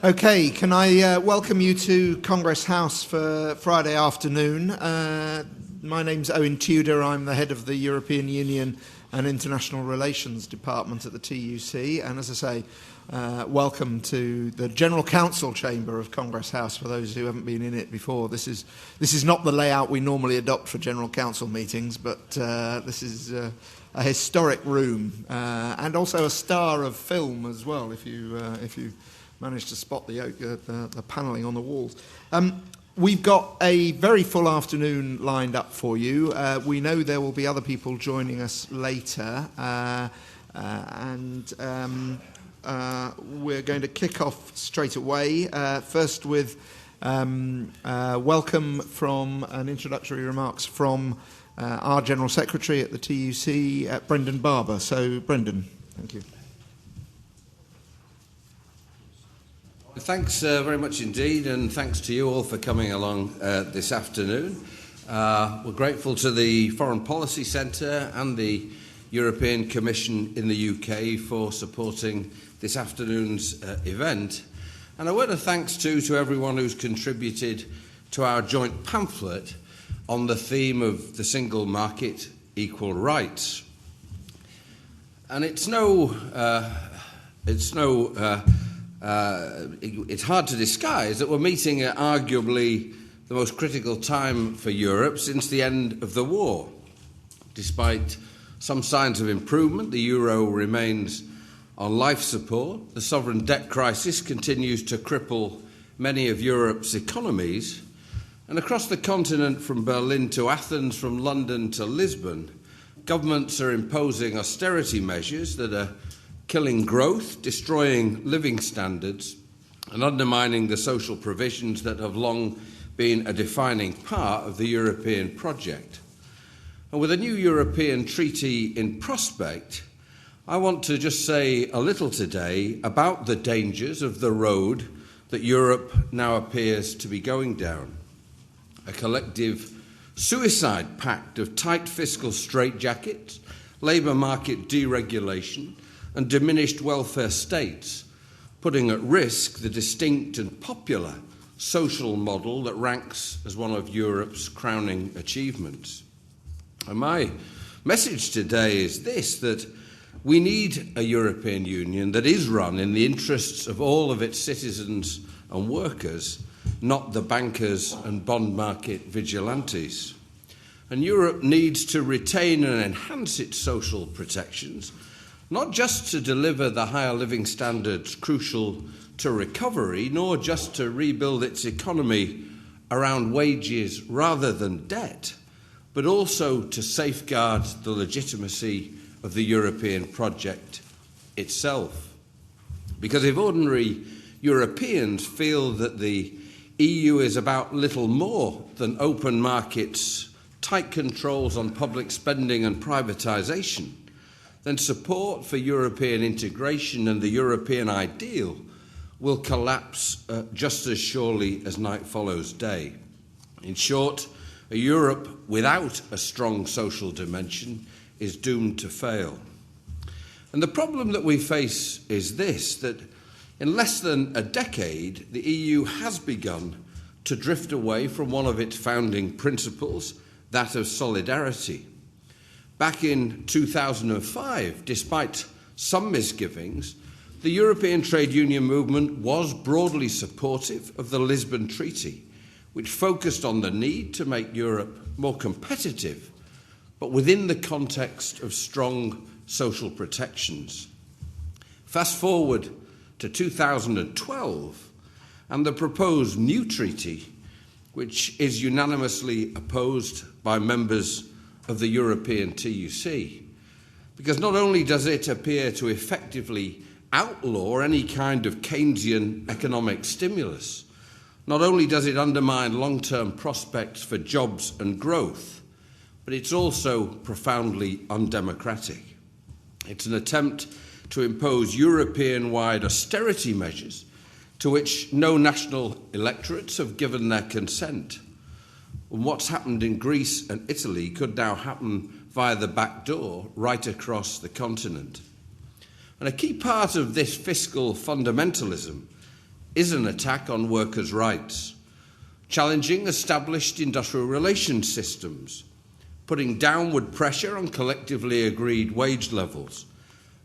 Okay, can I welcome you to Congress House for Friday afternoon. My name's Owen Tudor. I'm the head of the European Union and International Relations Department at the TUC. And as I say, welcome to the General Council Chamber of Congress House for those who haven't been in it before. This is not the layout we normally adopt for General Council meetings, but this is a historic room and also a star of film as well, if you managed to spot the panelling on the walls. We've got a very full afternoon lined up for you. We know there will be other people joining us later, and we're going to kick off straight away, first with welcome from and introductory remarks from our General Secretary at the TUC, Brendan Barber. So, Brendan, thank you. Thanks very much indeed, and thanks to you all for coming along this afternoon. We're grateful to the Foreign Policy Centre and the European Commission in the UK for supporting this afternoon's event. And a word of thanks to everyone who's contributed to our joint pamphlet on the theme of the single market, equal rights. And it's hard to disguise that we're meeting at arguably the most critical time for Europe since the end of the war. Despite some signs of improvement, the euro remains on life support. The sovereign debt crisis continues to cripple many of Europe's economies. And across the continent, from Berlin to Athens, from London to Lisbon, governments are imposing austerity measures that are killing growth, destroying living standards, and undermining the social provisions that have long been a defining part of the European project. And with a new European treaty in prospect, I want to just say a little today about the dangers of the road that Europe now appears to be going down. A collective suicide pact of tight fiscal straitjackets, labour market deregulation, and diminished welfare states, putting at risk the distinct and popular social model that ranks as one of Europe's crowning achievements. And my message today is this, that we need a European Union that is run in the interests of all of its citizens and workers, not the bankers and bond market vigilantes. And Europe needs to retain and enhance its social protections, not just to deliver the higher living standards crucial to recovery, nor just to rebuild its economy around wages rather than debt, but also to safeguard the legitimacy of the European project itself. Because if ordinary Europeans feel that the EU is about little more than open markets, tight controls on public spending and privatisation, then support for European integration and the European ideal will collapse just as surely as night follows day. In short, a Europe without a strong social dimension is doomed to fail. And the problem that we face is this, that in less than a decade, the EU has begun to drift away from one of its founding principles, that of solidarity. Back in 2005, despite some misgivings, the European trade union movement was broadly supportive of the Lisbon Treaty, which focused on the need to make Europe more competitive, but within the context of strong social protections. Fast forward to 2012, and the proposed new treaty, which is unanimously opposed by members of the European TUC, because not only does it appear to effectively outlaw any kind of Keynesian economic stimulus, not only does it undermine long-term prospects for jobs and growth, but it's also profoundly undemocratic. It's an attempt to impose European-wide austerity measures to which no national electorates have given their consent. And what's happened in Greece and Italy could now happen via the back door right across the continent. And a key part of this fiscal fundamentalism is an attack on workers' rights, challenging established industrial relations systems, putting downward pressure on collectively agreed wage levels,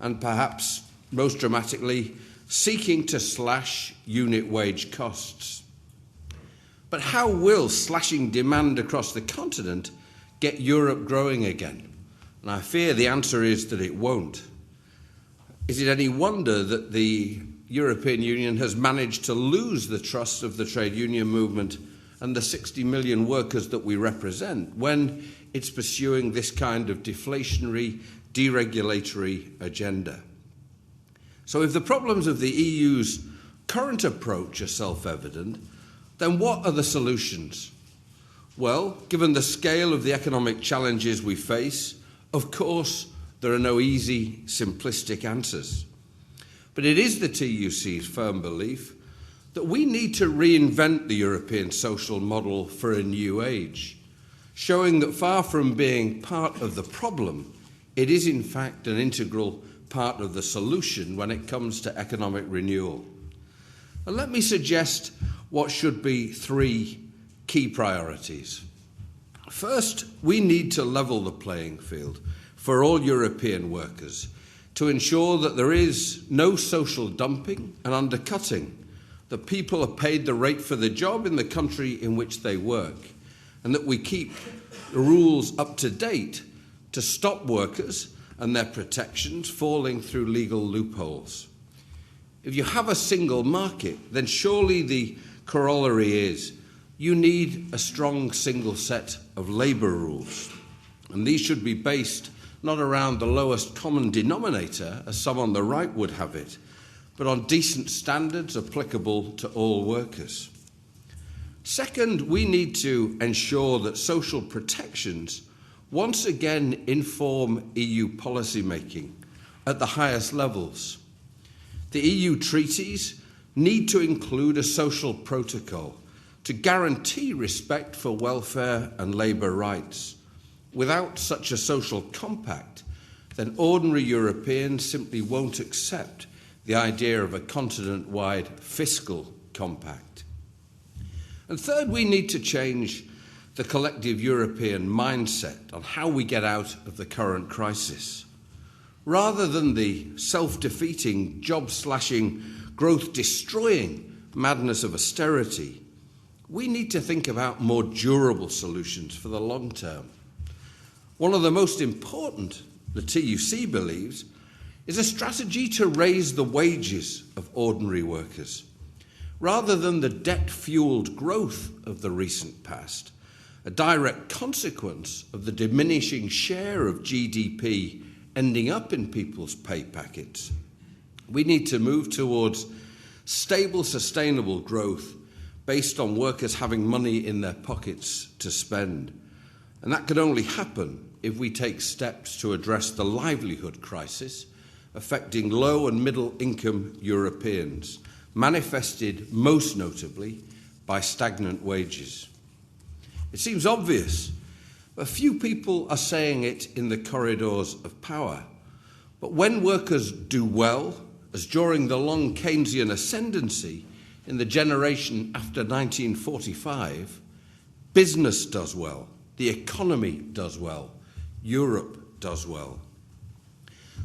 and perhaps most dramatically, seeking to slash unit wage costs. But how will slashing demand across the continent get Europe growing again? And I fear the answer is that it won't. Is it any wonder that the European Union has managed to lose the trust of the trade union movement and the 60 million workers that we represent when it's pursuing this kind of deflationary, deregulatory agenda? So if the problems of the EU's current approach are self-evident, then what are the solutions? Well, given the scale of the economic challenges we face, of course, there are no easy, simplistic answers. But it is the TUC's firm belief that we need to reinvent the European social model for a new age, showing that far from being part of the problem, it is in fact an integral part of the solution when it comes to economic renewal. And let me suggest what should be three key priorities. First, we need to level the playing field for all European workers to ensure that there is no social dumping and undercutting, that people are paid the rate for the job in the country in which they work, and that we keep the rules up to date to stop workers and their protections falling through legal loopholes. If you have a single market, then surely the corollary is you need a strong single set of labour rules. And these should be based not around the lowest common denominator, as some on the right would have it, but on decent standards applicable to all workers. Second, we need to ensure that social protections once again inform EU policy making at the highest levels. The EU treaties need to include a social protocol to guarantee respect for welfare and labour rights. Without such a social compact, then ordinary Europeans simply won't accept the idea of a continent-wide fiscal compact. And third, we need to change the collective European mindset on how we get out of the current crisis. Rather than the self-defeating, job-slashing, growth-destroying madness of austerity, we need to think about more durable solutions for the long term. One of the most important, the TUC believes, is a strategy to raise the wages of ordinary workers. Rather than the debt-fueled growth of the recent past, a direct consequence of the diminishing share of GDP ending up in people's pay packets, we need to move towards stable, sustainable growth based on workers having money in their pockets to spend. And that can only happen if we take steps to address the livelihood crisis affecting low and middle income Europeans, manifested most notably by stagnant wages. It seems obvious, but few people are saying it in the corridors of power. But when workers do well, as during the long Keynesian ascendancy in the generation after 1945, business does well, the economy does well, Europe does well.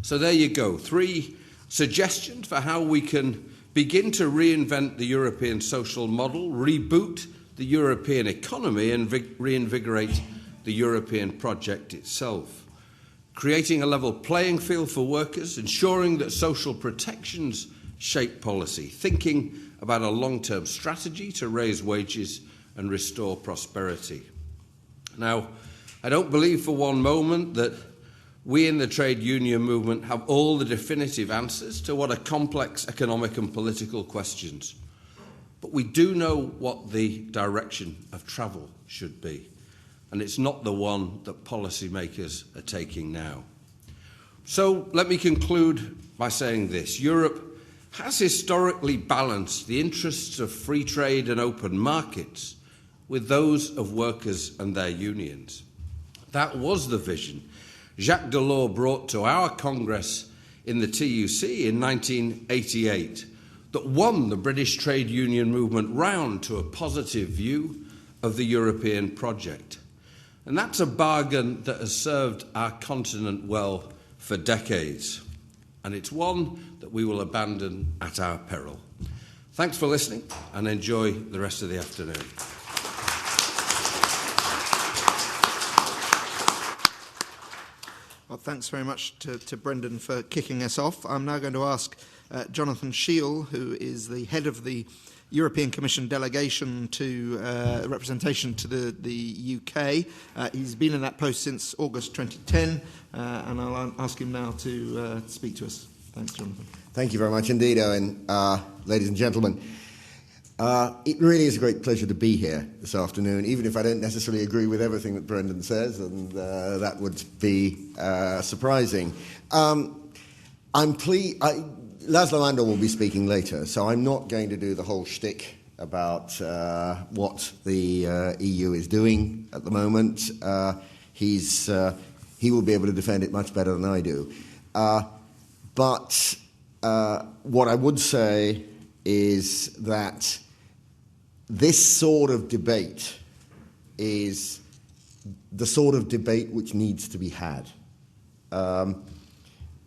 So there you go, three suggestions for how we can begin to reinvent the European social model, reboot the European economy and reinvigorate the European project itself. Creating a level playing field for workers, ensuring that social protections shape policy, thinking about a long-term strategy to raise wages and restore prosperity. Now, I don't believe for one moment that we in the trade union movement have all the definitive answers to what are complex economic and political questions. But we do know what the direction of travel should be, and it's not the one that policymakers are taking now. So let me conclude by saying this. Europe has historically balanced the interests of free trade and open markets with those of workers and their unions. That was the vision Jacques Delors brought to our Congress in the TUC in 1988, that won the British trade union movement round to a positive view of the European project. And that's a bargain that has served our continent well for decades. And it's one that we will abandon at our peril. Thanks for listening, and enjoy the rest of the afternoon. Well, thanks very much to Brendan for kicking us off. I'm now going to ask Jonathan Scheele, who is the head of the European Commission delegation to representation to the UK. He's been in that post since August 2010, and I'll ask him now to speak to us. Thanks, Jonathan. Thank you very much indeed, Owen. Ladies and gentlemen, it really is a great pleasure to be here this afternoon, even if I don't necessarily agree with everything that Brendan says, and that would be surprising. I'm pleased. Laszlo Andor will be speaking later, so I'm not going to do the whole shtick about what the EU is doing at the moment. He will be able to defend it much better than I do. But what I would say is that this sort of debate is the sort of debate which needs to be had.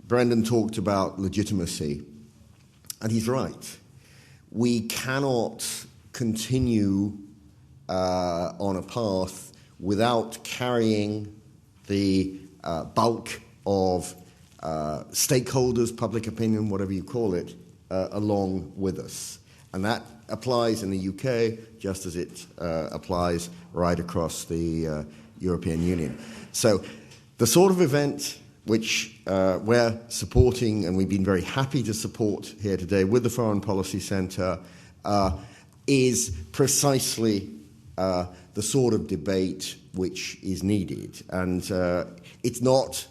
Brendan talked about legitimacy, and he's right. We cannot continue on a path without carrying the bulk of stakeholders, public opinion, whatever you call it, along with us. And that applies in the UK just as it applies right across the European Union. So the sort of event which we're supporting, and we've been very happy to support here today with the Foreign Policy Centre, is precisely the sort of debate which is needed. And it's not,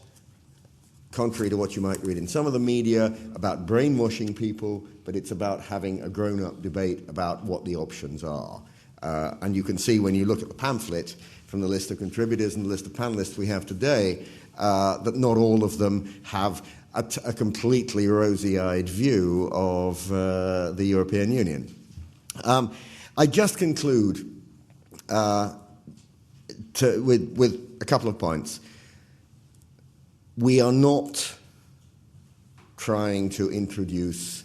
contrary to what you might read in some of the media, about brainwashing people, but it's about having a grown-up debate about what the options are. And you can see when you look at the pamphlet from the list of contributors and the list of panellists we have today, that not all of them have a completely rosy-eyed view of the European Union. I just conclude with a couple of points. We are not trying to introduce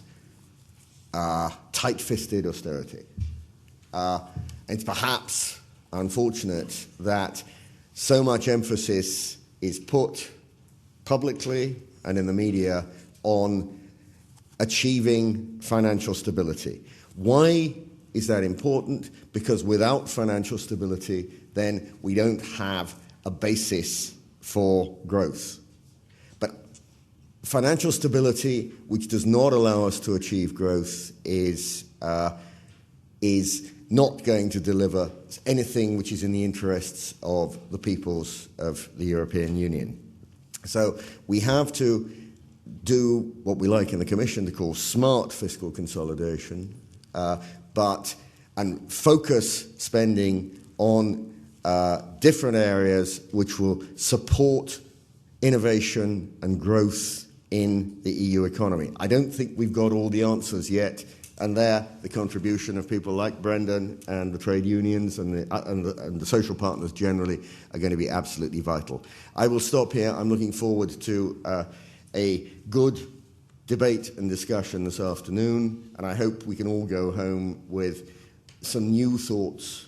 tight-fisted austerity. It's perhaps unfortunate that so much emphasis is put publicly and in the media on achieving financial stability. Why is that important? Because without financial stability, then we don't have a basis for growth. But financial stability, which does not allow us to achieve growth, is not going to deliver anything which is in the interests of the peoples of the European Union. So we have to do what we like in the Commission to call smart fiscal consolidation, and focus spending on different areas which will support innovation and growth in the EU economy. I don't think we've got all the answers yet, and there the contribution of people like Brendan and the trade unions and the social partners generally are going to be absolutely vital. I will stop here. I'm looking forward to a good debate and discussion this afternoon, and I hope we can all go home with some new thoughts